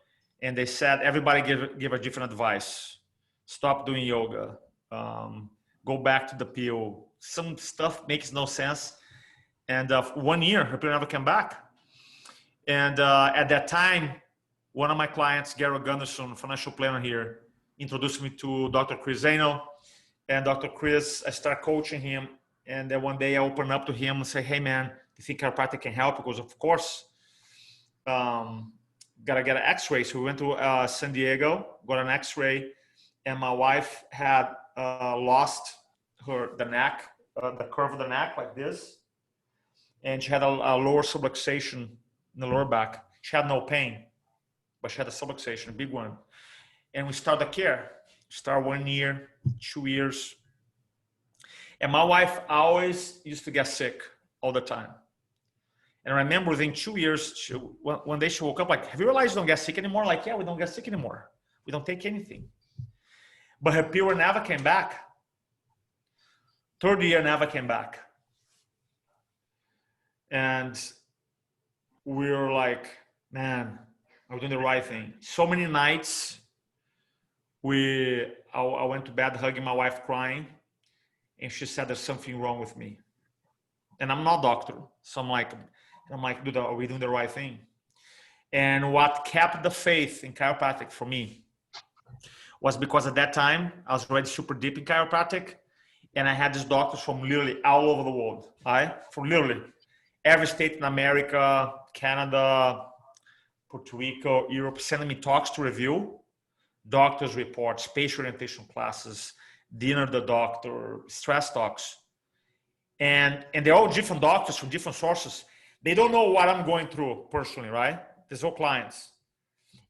and they said everybody give a different advice. Stop doing yoga. Go back to the pill. Some stuff makes no sense. And 1 year, her period never came back. And at that time, one of my clients, Gary Gunderson, financial planner here, introduced me to Dr. Chris Zano. And Dr. Chris, I started coaching him. And then one day I opened up to him and say, hey man, do you think chiropractic can help? He goes, of course. Gotta get an x-ray. So we went to San Diego, got an x-ray, and my wife had lost the neck, the curve of the neck like this. And she had a lower subluxation in the lower back. She had no pain, but she had a subluxation, a big one. And we started the care. Start 1 year, 2 years. And my wife always used to get sick all the time. And I remember within 2 years, one day she woke up like, have you realized you don't get sick anymore? Like, yeah, we don't get sick anymore. We don't take anything. But her period never came back. 3rd year never came back. And we were like, man, are we doing the right thing? So many nights I went to bed hugging my wife, crying, and she said, "There's something wrong with me." And I'm not a doctor, so I'm like, dude, are we doing the right thing? And what kept the faith in chiropractic for me was because at that time I was already super deep in chiropractic, and I had these doctors from literally all over the world, right? From literally every state in America, Canada, Puerto Rico, Europe, sending me talks to review, doctor's reports, patient orientation classes, dinner the doctor, stress talks. And they're all different doctors from different sources. They don't know what I'm going through personally, right? There's all clients.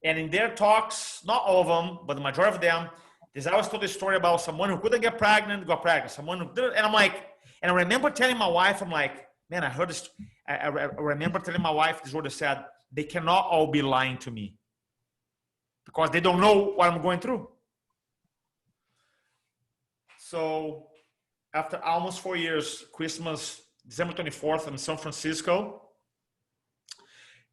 And in their talks, not all of them, but the majority of them, there's always told a story about someone who couldn't get pregnant, got pregnant. Someone who did, and I'm like, and I remember telling my wife, I'm like, man, I heard this. I remember telling my wife this word. That said, they cannot all be lying to me because they don't know what I'm going through. So after almost 4 years, Christmas, December 24th in San Francisco.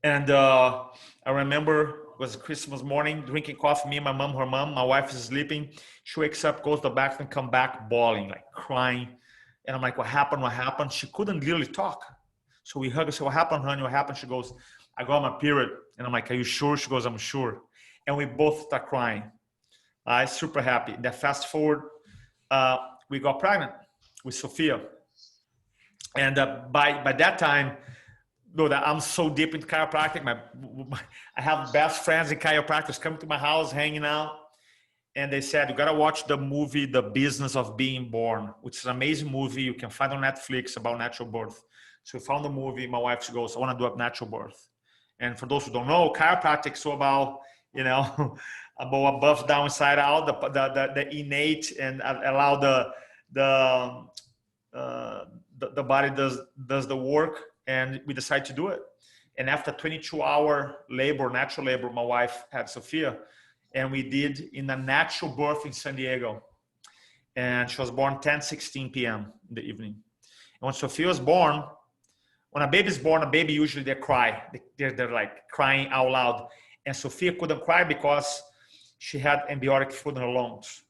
And I remember it was Christmas morning, drinking coffee, me and my mom, her mom, my wife is sleeping. She wakes up, goes to the bathroom, come back bawling, like crying. And I'm like, what happened? What happened? She couldn't really talk. So we hug her, say, what happened, honey? What happened? She goes, I got my period. And I'm like, are you sure? She goes, I'm sure. And we both start crying. I was super happy. Then fast forward, we got pregnant with Sophia. And by that time, know that I'm so deep into chiropractic. I have best friends in chiropractors coming to my house, hanging out. And they said, you got to watch the movie, The Business of Being Born, which is an amazing movie you can find on Netflix about natural birth. So we found the movie. My wife, she goes, I want to do a natural birth. And for those who don't know, chiropractic is so about, about above, down, inside out, the innate, and allow the body does the work, and we decided to do it. And after 22-hour labor, natural labor, my wife had Sophia, and we did in a natural birth in San Diego. And she was born 10:16 p.m. in the evening. And when Sophia was born, when a baby's born, a baby usually they cry. They're like crying out loud. And Sophia couldn't cry because she had antibiotic fluid in her lungs.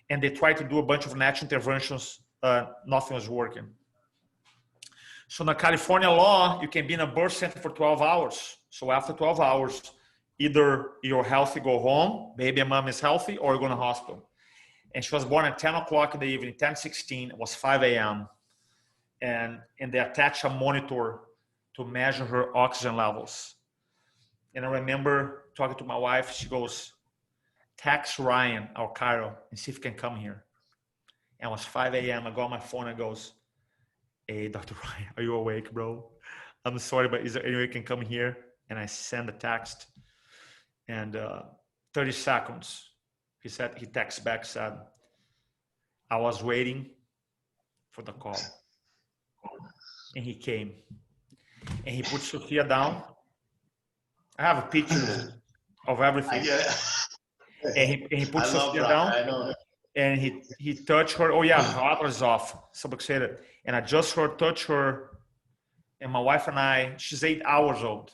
And they tried to do a bunch of natural interventions. Nothing was working. So in the California law, you can be in a birth center for 12 hours. So after 12 hours, either you're healthy, go home, baby and mom is healthy, or you go to the hospital. And she was born at 10 o'clock in the evening, 10:16, it was 5 a.m. And they attached a monitor to measure her oxygen levels. And I remember talking to my wife, she goes, text Ryan, our Chiro, and see if he can come here. And it was 5 a.m. I got my phone and goes, hey, Dr. Ryan, are you awake, bro? I'm sorry, but is there any way you can come here? And I send a text. And 30 seconds, he texted back, said, I was waiting for the call. And he came. And he put Sophia down. I have a picture of everything. I get it. And he put Sophia down. I know. And he touched her. Oh yeah, her heart was off. So excited. And I just heard touch her. And my wife and I, she's 8 hours old.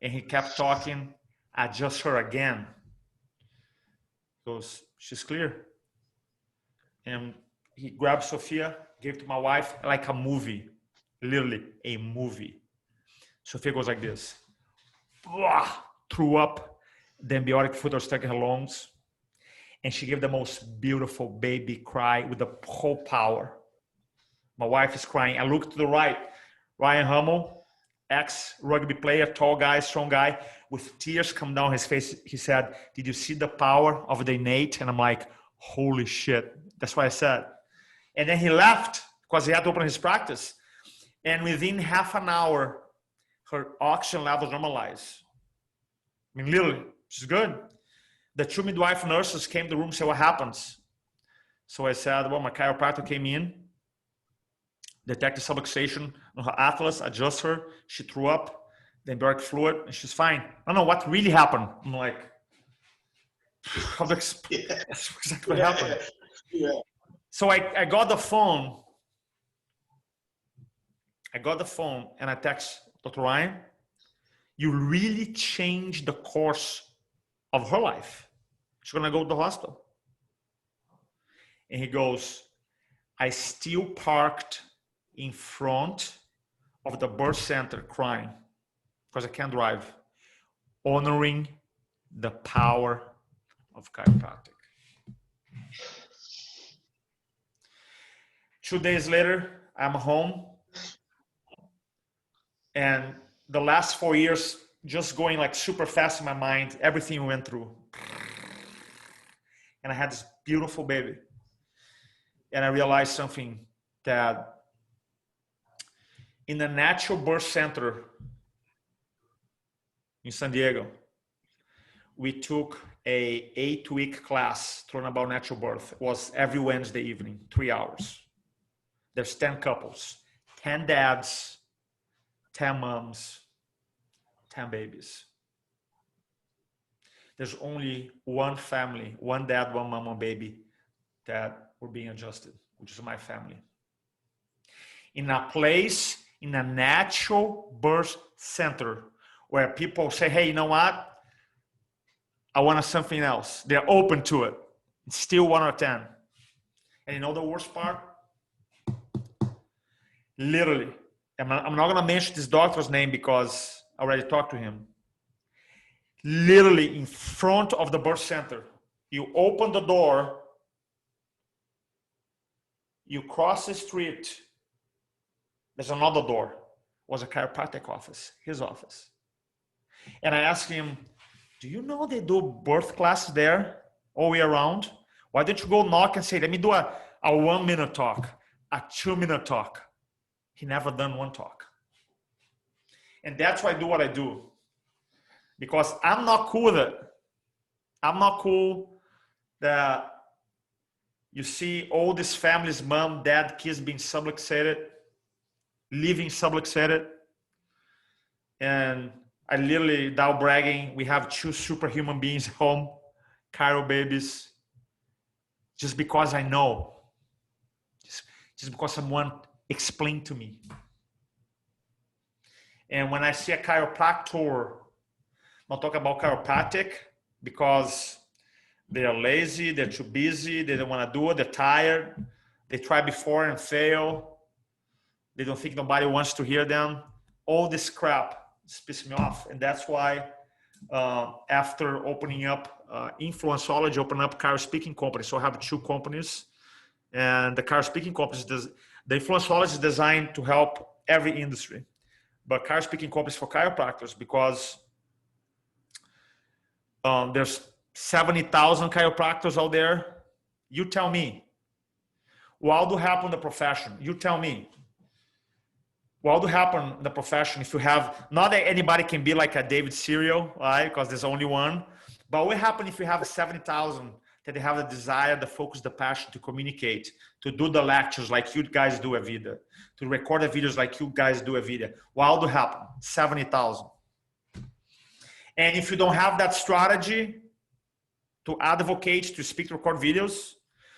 And he kept talking. I just heard again. He goes, she's clear. And he grabbed Sophia, gave it to my wife like a movie. Literally a movie. Sophia goes like this. Blah, threw up. The antibiotic fluid was stuck in her lungs. And she gave the most beautiful baby cry with the whole power. My wife is crying. I look to the right. Ryan Hummel, ex-rugby player, tall guy, strong guy, with tears come down his face. He said, did you see the power of the innate? And I'm like, holy shit. That's what I said. And then he left because he had to open his practice. And within half an hour, her oxygen levels normalized. I mean, literally, she's good. The two midwife nurses came to the room and said, what happens? So I said, well, my chiropractor came in, detected subluxation on her atlas, adjust her. She threw up the antibiotic fluid, and she's fine. I don't know what really happened. I'm like, that's exactly what happened. Yeah. So I got the phone. And I text Dr. Ryan, you really changed the course of her life. She's going to go to the hospital. And he goes, I still parked in front of the birth center crying because I can't drive, honoring the power of chiropractic. 2 days later, I'm home, and the last 4 years just going like super fast in my mind, everything we went through. And I had this beautiful baby. And I realized something, that in the natural birth center in San Diego, we took a 8-week class to learn about natural birth. It was every Wednesday evening, 3 hours. There's 10 couples, 10 dads, 10 moms, 10 babies. There's only one family, one dad, one mom, one baby that were being adjusted, which is my family. In a place, in a natural birth center where people say, hey, you know what? I want something else. They're open to it. It's still 1 or 10. And you know the worst part? Literally, I'm not going to mention this doctor's name because I already talked to him. Literally in front of the birth center, you open the door, you cross the street, there's another door. It was a chiropractic office, his office. And I asked him, do you know they do birth classes there all year round? Why don't you go knock and say, let me do a 1-minute talk, a 2-minute talk. He never done one talk. And that's why I do what I do. Because I'm not cool with it. I'm not cool that you see all these families, mom, dad, kids being subluxated, living subluxated. And I literally, without bragging, we have 2 superhuman beings home, Chiro babies, just because I know. Just because someone explained to me. And when I see a chiropractor, not talk about chiropractic because they are lazy, they're too busy, they don't want to do it, they're tired, they try before and fail, they don't think nobody wants to hear them. All this crap pisses me off. And that's why after opening up Influenceology, open up Chiro Speaking Company. So I have 2 companies, and the Chiro Speaking Company, the Influenceology is designed to help every industry. But Chiro Speaking Company is for chiropractors because there's 70,000 chiropractors out there. You tell me, what will happen in the profession? You tell me. What will happen in the profession if you have, not that anybody can be like a David Serio, right? Because there's only one. But what will happen if you have 70,000 that they have the desire, the focus, the passion to communicate, to do the lectures like you guys do a video, to record the videos like you guys do a video? What will happen? 70,000. And if you don't have that strategy to advocate, to speak, to record videos,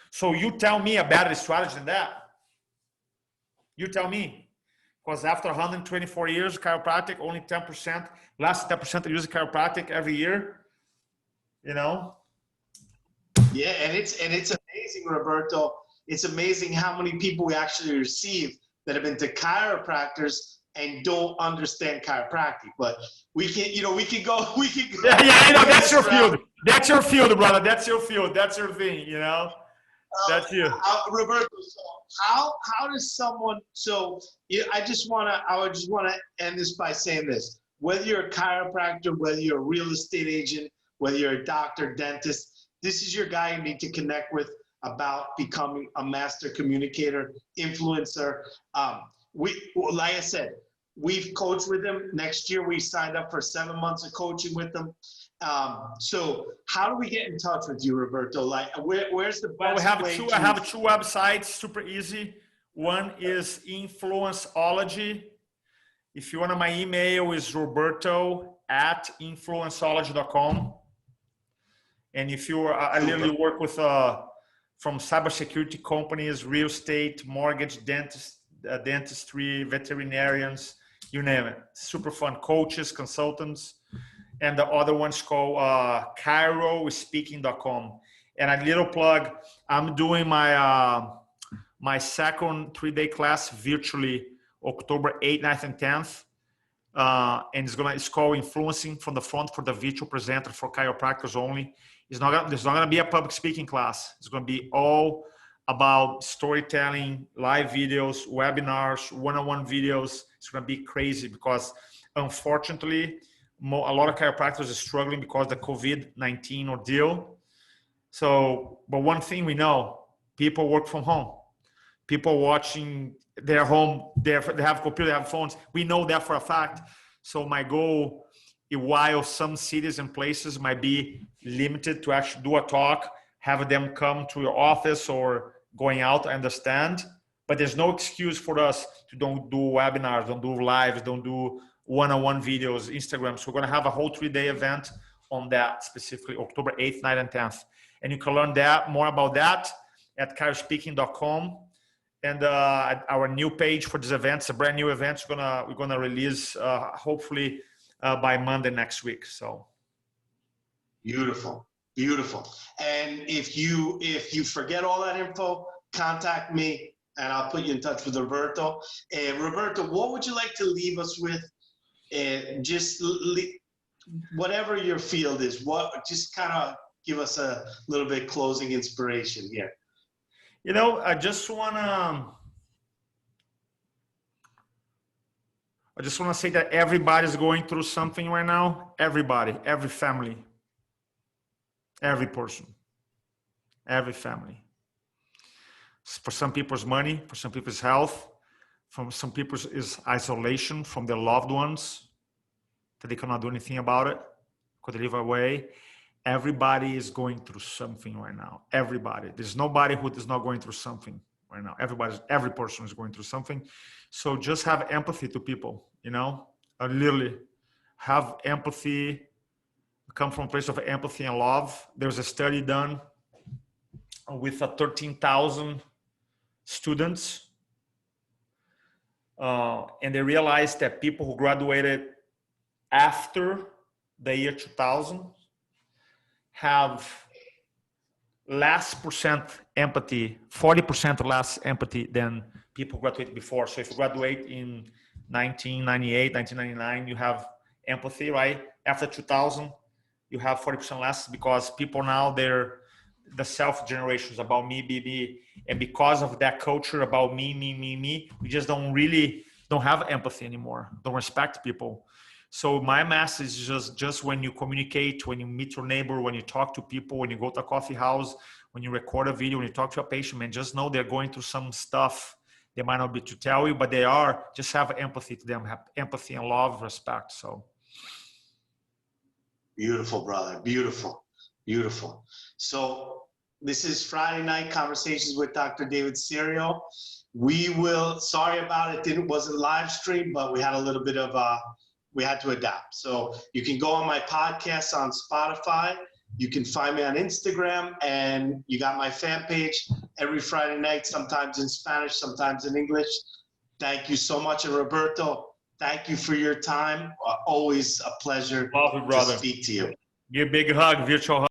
so you tell me a better strategy than that. You tell me. Because after 124 years of chiropractic, only 10%, less than 10% use chiropractic every year, you know? Yeah, and it's amazing, Roberto. It's amazing how many people we actually receive that have been to chiropractors and don't understand chiropractic. But we can go. Yeah, I know, that's your field. That's your field, brother. That's your field. That's your thing, you know? That's you. Roberto, so how does someone, I just want to end this by saying this. Whether you're a chiropractor, whether you're a real estate agent, whether you're a doctor, dentist, this is your guy you need to connect with about becoming a master communicator, influencer. Like I said, we've coached with him. Next year, we signed up for 7 months of coaching with them. So how do we get in touch with you, Roberto? Like, where's the best Well, way I have 2 websites, super easy. One is Influenceology. If you want, my email is roberto@influenceology.com. And if you are, I literally work with from cybersecurity companies, real estate, mortgage, dentistry, veterinarians, you name it. Super fun, coaches, consultants. and the other one's called ChiroSpeaking.com. And a little plug, I'm doing my second 3-day class virtually October 8th, 9th, and 10th. And it's called Influencing from the Front for the Virtual Presenter for Chiropractors only. There's not gonna be a public speaking class. It's gonna be all about storytelling, live videos, webinars, one-on-one videos. It's gonna be crazy because unfortunately, a lot of chiropractors are struggling because of the COVID-19 ordeal. So, but one thing we know, people work from home. People watching their home, they have computer, they have phones. We know that for a fact. So my goal, while some cities and places might be limited to actually do a talk, have them come to your office or going out, I understand. But there's no excuse for us to don't do webinars, don't do lives, don't do one-on-one videos, Instagram. So we're going to have a whole 3-day event on that, specifically October 8th, 9th, and 10th. And you can learn more about that at ChiroSpeaking.com. And our new page for this event, it's a brand new event. We're gonna release hopefully by Monday next week. So beautiful, beautiful. And if you forget all that info, contact me and I'll put you in touch with Roberto. Roberto, what would you like to leave us with? Whatever your field is, just kind of give us a little bit closing inspiration here. You know, I just wanna say that everybody's going through something right now. Everybody, every family, every person, every family. For some people it's money, for some people it's health, for some people it's isolation from their loved ones that they cannot do anything about it, because they live away. Everybody is going through something right now. Everybody. There's nobody who is not going through something right now. Every person is going through something. So just have empathy to people, you know, literally have empathy, come from a place of empathy and love. There's a study done with 13,000 students. And they realized that people who graduated after the year 2000 have less percent empathy, 40% less empathy than people who graduated before. So if you graduate in 1998, 1999, you have empathy, right? After 2000, you have 40% less because people now, the self generation is about me. And because of that culture about me, we just don't have empathy anymore, don't respect people. So my message is just when you communicate, when you meet your neighbor, when you talk to people, when you go to a coffee house, when you record a video, when you talk to a patient, man, just know they're going through some stuff. They might not be to tell you, but they are. Just have empathy to them, have empathy and love, respect. So beautiful, brother. Beautiful, beautiful. So this is Friday Night Conversations with Dr. David Serio. Sorry about it, wasn't live stream, but we had a little bit of we had to adapt. So you can go on my podcast on Spotify. You can find me on Instagram, and you got my fan page every Friday night, sometimes in Spanish, sometimes in English. Thank you so much. And Roberto, thank you for your time. Always a pleasure love you, brother. to speak to you. Give a big hug, virtual hug.